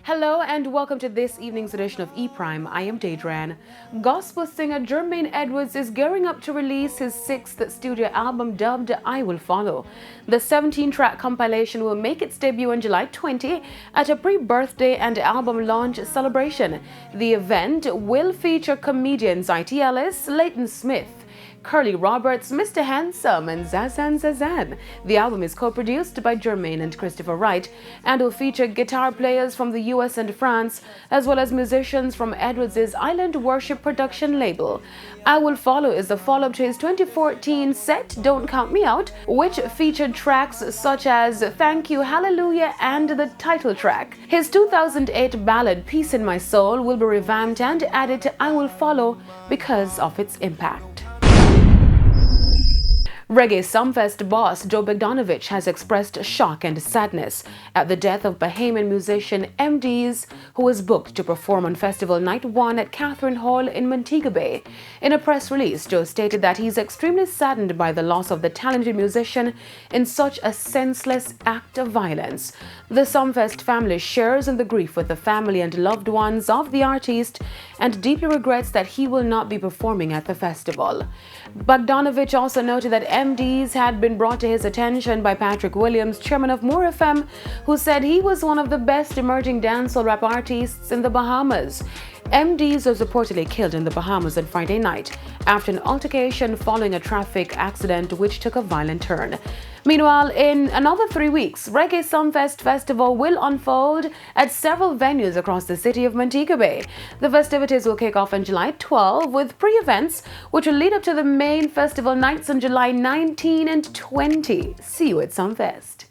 Hello and welcome to this evening's edition of E-Prime. I am Daedran. Gospel singer Jermaine Edwards is gearing up to release his sixth studio album dubbed I Will Follow. The 17-track compilation will make its debut on July 20 at a pre-birthday and album launch celebration. The event will feature comedians I.T. Ellis, Leighton Smith, Curly Roberts, Mr. Handsome, and Zazan Zazan. The album is co-produced by Jermaine and Christopher Wright and will feature guitar players from the US and France, as well as musicians from Edwards' Island Worship production label. I Will Follow is the follow-up to his 2014 set Don't Count Me Out, which featured tracks such as Thank You, Hallelujah, and the title track. His 2008 ballad Peace in My Soul will be revamped and added to I Will Follow because of its impact. Reggae Sunfest boss Joe Bogdanovich has expressed shock and sadness at the death of Bahamian musician MDs, who was booked to perform on Festival Night 1 at Catherine Hall in Montego Bay. In a press release, Joe stated that he's extremely saddened by the loss of the talented musician in such a senseless act of violence. The Sunfest family shares in the grief with the family and loved ones of the artist and deeply regrets that he will not be performing at the festival. Bogdanovich also noted that MDs had been brought to his attention by Patrick Williams, chairman of More FM, who said he was one of the best emerging dancehall rap artists in the Bahamas. MDs was reportedly killed in the Bahamas on Friday night after an altercation following a traffic accident which took a violent turn. Meanwhile, in another 3 weeks, Reggae Sunfest Festival will unfold at several venues across the city of Montego Bay. The festivities will kick off on July 12 with pre-events which will lead up to the main festival nights on July 19 and 20. See you at Sunfest.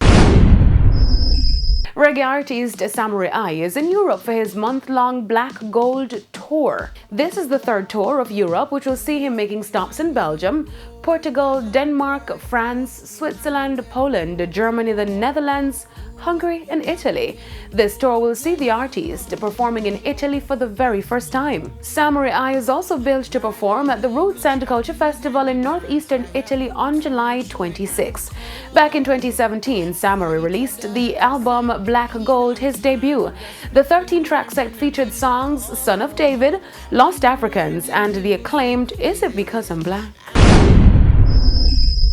Reggae artist Samurai I is in Europe for his month-long Black Gold tour. This is the third tour of Europe, which will see him making stops in Belgium, Portugal, Denmark, France, Switzerland, Poland, Germany, the Netherlands, Hungary, and Italy. This tour will see the artist performing in Italy for the very first time. Samurai I is also billed to perform at the Roots and Culture Festival in northeastern Italy on July 26. Back in 2017, Samurai released the album Black Gold, his debut. The 13-track set featured songs Son of David, Lost Africans, and the acclaimed Is It Because I'm Black?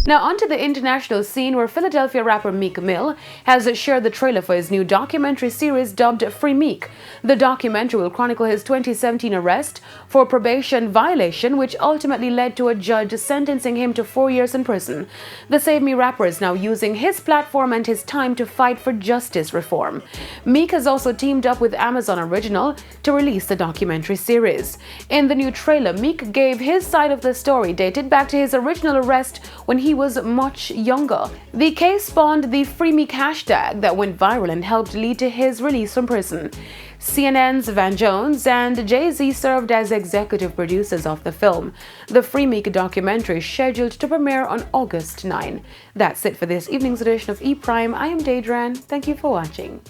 Now onto the international scene, where Philadelphia rapper Meek Mill has shared the trailer for his new documentary series dubbed Free Meek. The documentary will chronicle his 2017 arrest for probation violation, which ultimately led to a judge sentencing him to 4 years in prison. The Save Me rapper is now using his platform and his time to fight for justice reform. Meek has also teamed up with Amazon Original to release the documentary series. In the new trailer, Meek gave his side of the story, dated back to his original arrest when he was much younger. The case spawned the Free Meek hashtag that went viral and helped lead to his release from prison. CNN's Van Jones and Jay-Z served as executive producers of the film. The Free Meek documentary is scheduled to premiere on August 9. That's it for this evening's edition of E-Prime. I am Daedran. Thank you for watching.